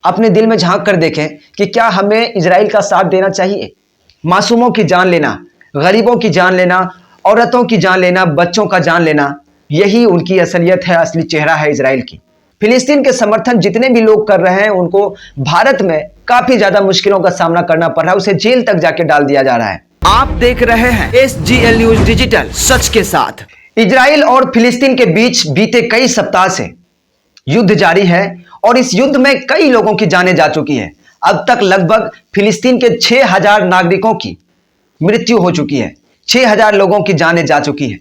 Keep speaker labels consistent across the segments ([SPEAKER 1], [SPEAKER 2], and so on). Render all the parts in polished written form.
[SPEAKER 1] अपने दिल में झांक कर देखें कि क्या हमें इजराइल का साथ देना चाहिए। मासूमों की जान लेना, गरीबों की जान लेना, औरतों की जान लेना, बच्चों का जान लेना, यही उनकी असलियत है, असली चेहरा है इजराइल की। फिलिस्तीन के समर्थन जितने भी लोग कर रहे हैं उनको भारत में काफी ज्यादा मुश्किलों का सामना करना पड़ रहा है, उसे जेल तक जाके डाल दिया जा रहा है। आप देख रहे हैं SGL न्यूज डिजिटल, सच के साथ। इजराइल और फिलिस्तीन के बीच बीते कई सप्ताह से युद्ध जारी है और इस युद्ध में कई लोगों की जानें जा चुकी है। अब तक लगभग फिलिस्तीन के 6000 नागरिकों की मृत्यु हो चुकी है, 6000 लोगों की जानें जा चुकी है।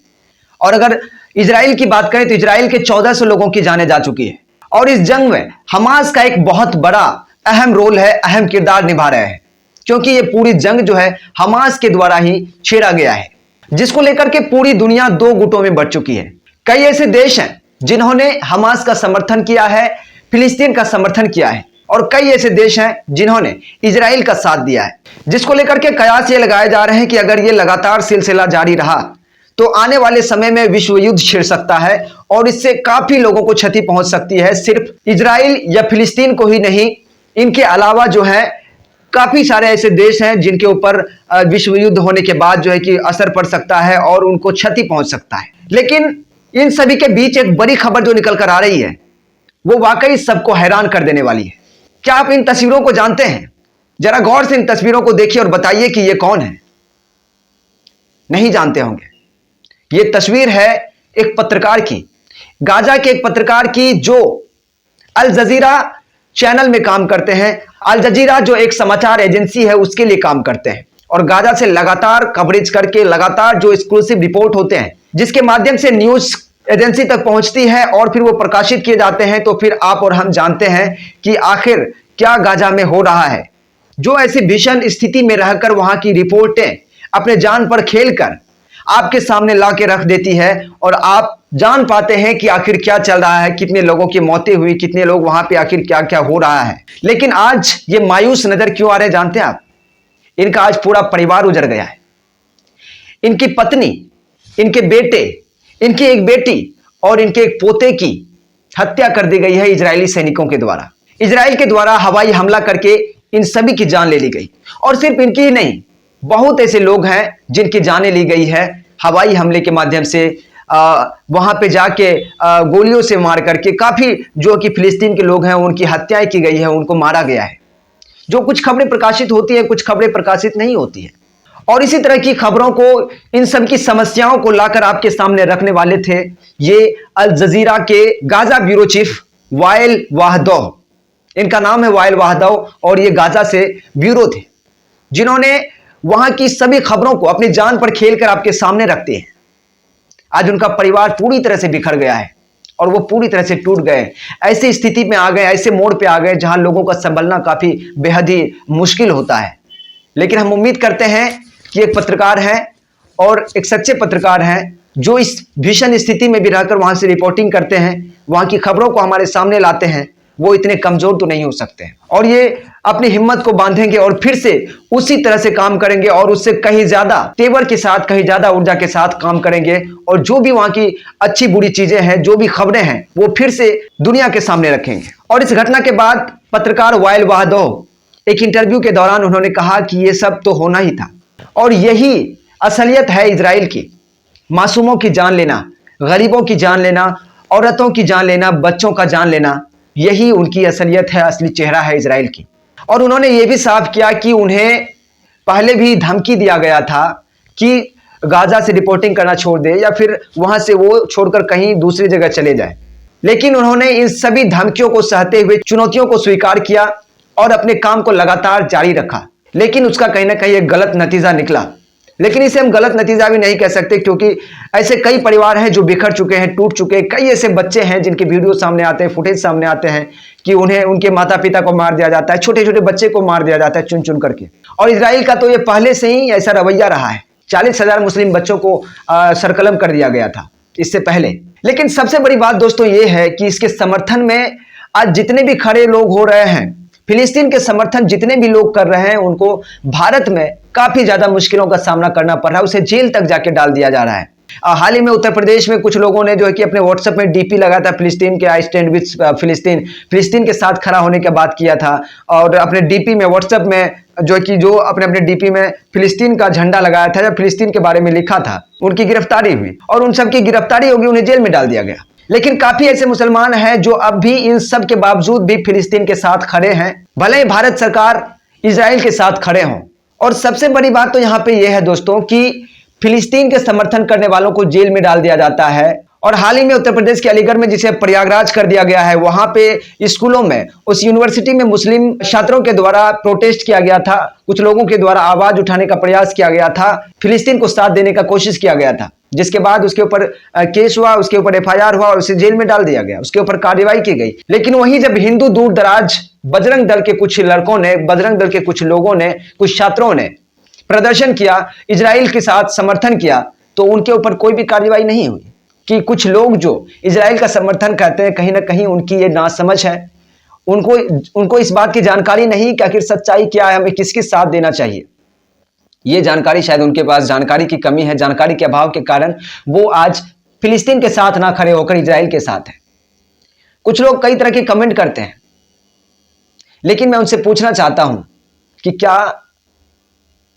[SPEAKER 1] और अगर इजराइल की बात करें तो इजराइल के 1400 लोगों की जानें जा चुकी है। और इस जंग में हमास का एक बहुत बड़ा अहम रोल है, अहम किरदार निभा रहे हैं, क्योंकि ये पूरी जंग जो है हमास के द्वारा ही छेड़ा गया है, जिसको लेकर के पूरी दुनिया दो गुटों में बढ़ चुकी है। कई ऐसे देश हैं जिन्होंने हमास का समर्थन किया है, फिलिस्तीन का समर्थन किया है, और कई ऐसे देश हैं जिन्होंने इजराइल का साथ दिया है, जिसको लेकर के कयास ये लगाए जा रहे हैं कि अगर ये लगातार सिलसिला जारी रहा तो आने वाले समय में विश्व युद्ध छिड़ सकता है और इससे काफी लोगों को क्षति पहुंच सकती है। सिर्फ इजराइल या फिलिस्तीन को ही नहीं, इनके अलावा जो है काफी सारे ऐसे देश हैं जिनके ऊपर विश्व युद्ध होने के बाद जो है कि असर पड़ सकता है और उनको क्षति पहुंच सकता है। लेकिन इन सभी के बीच एक बड़ी खबर जो निकल कर आ रही है वो वाकई सबको हैरान कर देने वाली है। क्या आप इन तस्वीरों को जानते हैं? जरा गौर से इन तस्वीरों को देखिए और बताइए कि ये कौन है। नहीं जानते होंगे। ये तस्वीर है एक पत्रकार की, गाजा के एक पत्रकार की, जो अल जजीरा चैनल में काम करते हैं। अल जजीरा जो एक समाचार एजेंसी है उसके लिए काम करते हैं और गाजा से लगातार कवरेज करके लगातार जो एक्सक्लूसिव रिपोर्ट होते हैं जिसके माध्यम से न्यूज एजेंसी तक पहुंचती है और फिर वो प्रकाशित किए जाते हैं, तो फिर आप और हम जानते हैं कि आखिर क्या गाजा में हो रहा है। जो ऐसी भीषण स्थिति में रहकर वहां की रिपोर्टें अपने जान पर खेलकर आपके सामने ला के रख देती है और आप जान पाते हैं कि आखिर क्या चल रहा है, कितने लोगों की मौतें हुई, कितने लोग वहां पे आखिर क्या क्या हो रहा है। लेकिन आज ये मायूस नजर क्यों आ रहे हैं जानते हैं आप? इनका आज पूरा परिवार उजड़ गया है। इनकी पत्नी, इनके बेटे, इनकी एक बेटी और इनके एक पोते की हत्या कर दी गई है इजरायली सैनिकों के द्वारा। इजराइल के द्वारा हवाई हमला करके इन सभी की जान ले ली गई। और सिर्फ इनकी ही नहीं, बहुत ऐसे लोग हैं जिनकी जानें ली गई है हवाई हमले के माध्यम से। वहां पे जाके गोलियों से मार करके काफी जो कि फिलिस्तीन के लोग हैं उनकी हत्याएं की गई है, उनको मारा गया है। जो कुछ खबरें प्रकाशित होती है, कुछ खबरें प्रकाशित नहीं होती है। और इसी तरह की खबरों को, इन सब की समस्याओं को लाकर आपके सामने रखने वाले थे ये अल जजीरा के गाजा ब्यूरो चीफ वाइल वाहदौ। इनका नाम है वाइल वाहदौ और ये गाजा से ब्यूरो थे जिन्होंने वहां की सभी खबरों को अपनी जान पर खेलकर आपके सामने रखते हैं। आज उनका परिवार पूरी तरह से बिखर गया है और वो पूरी तरह से टूट गए, ऐसी स्थिति में आ गए, ऐसे मोड़ पे आ गए जहां लोगों का संभलना काफी बेहद ही मुश्किल होता है। लेकिन हम उम्मीद करते हैं कि एक पत्रकार है और एक सच्चे पत्रकार हैं जो इस भीषण स्थिति में भी रहकर वहां से रिपोर्टिंग करते हैं, वहां की खबरों को हमारे सामने लाते हैं, वो इतने कमजोर तो नहीं हो सकते हैं। और ये अपनी हिम्मत को बांधेंगे और फिर से उसी तरह से काम करेंगे और उससे कहीं ज्यादा तेवर के साथ, कहीं ज्यादा ऊर्जा के साथ काम करेंगे और जो भी वहां की अच्छी बुरी चीजें हैं, जो भी खबरें हैं, वो फिर से दुनिया के सामने रखेंगे। और इस घटना के बाद पत्रकार वाइल वाहदौ एक इंटरव्यू के दौरान उन्होंने कहा कि ये सब तो होना ही था और यही असलियत है इजराइल की। मासूमों की जान लेना, गरीबों की जान लेना, औरतों की जान लेना, बच्चों का जान लेना, यही उनकी असलियत है, असली चेहरा है इजराइल की। और उन्होंने ये भी साफ किया कि उन्हें पहले भी धमकी दिया गया था कि गाजा से रिपोर्टिंग करना छोड़ दे या फिर वहां से वो छोड़कर कहीं दूसरी जगह चले जाए। लेकिन उन्होंने इन सभी धमकियों को सहते हुए चुनौतियों को स्वीकार किया और अपने काम को लगातार जारी रखा। लेकिन उसका कहीं ना कहीं एक गलत नतीजा निकला। लेकिन इसे हम गलत नतीजा भी नहीं कह सकते, क्योंकि ऐसे कई परिवार हैं जो बिखर चुके हैं, टूट चुके हैं। कई ऐसे बच्चे हैं जिनके वीडियो सामने आते हैं, फुटेज सामने आते हैं कि उन्हें उनके माता पिता को मार दिया जाता है, छोटे छोटे बच्चे को मार दिया जाता है चुन चुन करके। और इजराइल का तो ये पहले से ही ऐसा रवैया रहा है। 40,000 मुस्लिम बच्चों को सरकलम कर दिया गया था इससे पहले। लेकिन सबसे बड़ी बात दोस्तों ये है कि इसके समर्थन में आज जितने भी खड़े लोग हो रहे हैं, फिलिस्तीन के समर्थन जितने भी लोग कर रहे हैं, उनको भारत में काफी ज्यादा मुश्किलों का सामना करना पड़ रहा है, उसे जेल तक जाके डाल दिया जा रहा है। हाल ही में उत्तर प्रदेश में कुछ लोगों ने जो है कि अपने व्हाट्सएप में डीपी लगा था, फिलिस्तीन के आई स्टैंड विद फिलिस्तीन, फिलिस्तीन के साथ खड़ा होने की बात किया था। और अपने डीपी में व्हाट्सएप में जो अपने डीपी में फिलिस्तीन का झंडा लगाया था या फिलिस्तीन के बारे में लिखा था, उनकी गिरफ्तारी हुई और उन सब की गिरफ्तारी होगी, उन्हें जेल में डाल दिया गया। लेकिन काफी ऐसे मुसलमान हैं जो अब भी इन सब के बावजूद भी फिलिस्तीन के साथ खड़े हैं, भले ही भारत सरकार इजराइल के साथ खड़े हों। और सबसे बड़ी बात तो यहां पे यह है दोस्तों कि फिलिस्तीन के समर्थन करने वालों को जेल में डाल दिया जाता है। और हाल ही में उत्तर प्रदेश के अलीगढ़ में, जिसे प्रयागराज कर दिया गया है, वहां पे स्कूलों में, उस यूनिवर्सिटी में मुस्लिम छात्रों के द्वारा प्रोटेस्ट किया गया था, कुछ लोगों के द्वारा आवाज उठाने का प्रयास किया गया था, फिलिस्तीन को साथ देने का कोशिश किया गया था, जिसके बाद उसके ऊपर केस हुआ, उसके ऊपर FIR हुआ और उसे जेल में डाल दिया गया, उसके ऊपर कार्रवाई की गई। लेकिन वहीं जब हिंदू दूर दराज बजरंग दल के कुछ लड़कों ने, बजरंग दल के कुछ लोगों ने, कुछ छात्रों ने प्रदर्शन किया, इजराइल के साथ समर्थन किया, तो उनके ऊपर कोई भी कार्रवाई नहीं हुई। कि कुछ लोग जो इजराइल का समर्थन करते हैं, कहीं ना कहीं उनकी ये नासमझ है, उनको इस बात की जानकारी नहीं कि आखिर सच्चाई क्या है, हमें किसके साथ देना चाहिए। ये जानकारी शायद उनके पास जानकारी की कमी है, जानकारी के अभाव के कारण वो आज फिलिस्तीन के साथ ना खड़े होकर इजराइल के साथ है। कुछ लोग कई तरह के कमेंट करते हैं, लेकिन मैं उनसे पूछना चाहता हूं कि क्या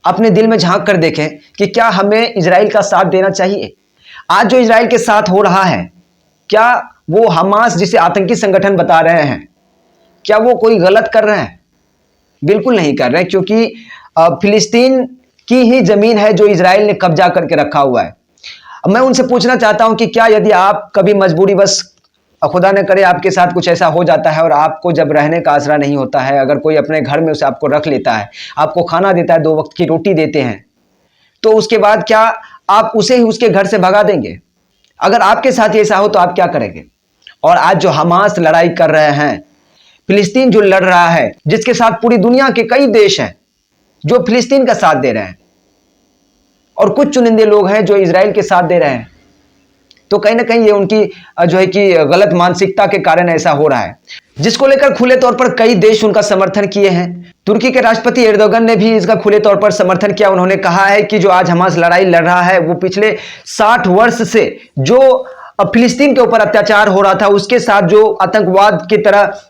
[SPEAKER 1] अपने दिल में झांक कर देखें कि क्या हमें इजराइल का साथ देना चाहिए। आज जो इजराइल के साथ हो रहा है, क्या वो हमास जिसे आतंकी संगठन बता रहे हैं, क्या वो कोई गलत कर रहे हैं? बिल्कुल नहीं कर रहे हैं, क्योंकि फिलिस्तीन की ही जमीन है जो इजराइल ने कब्जा करके रखा हुआ है। मैं उनसे पूछना चाहता हूं कि क्या यदि आप कभी मजबूरी बस खुदा न करे आपके साथ कुछ ऐसा हो जाता है और आपको जब रहने का आसरा नहीं होता है, अगर कोई अपने घर में उसे आपको रख लेता है, आपको खाना देता है, 2 वक्त की रोटी देते हैं, तो उसके बाद क्या आप उसे ही उसके घर से भगा देंगे? अगर आपके साथ ऐसा हो तो आप क्या करेंगे? और आज जो हमास लड़ाई कर रहे हैं, फिलिस्तीन जो लड़ रहा है, जिसके साथ पूरी दुनिया के कई देश हैं जो फिलिस्तीन का साथ दे रहे हैं, और कुछ चुनिंदे लोग हैं जो इजराइल के साथ दे रहे हैं, तो कहीं ना कहीं ये उनकी जो है कि गलत मानसिकता के कारण ऐसा हो रहा है, जिसको लेकर खुले तौर पर कई देश उनका समर्थन किए हैं। तुर्की के राष्ट्रपति एर्दोगन ने भी इसका खुले तौर पर समर्थन किया। उन्होंने कहा है कि जो आज हमास लड़ाई लड़ रहा है, वो पिछले 60 वर्ष से जो फिलिस्तीन के ऊपर अत्याचार हो रहा था, उसके साथ जो आतंकवाद की तरह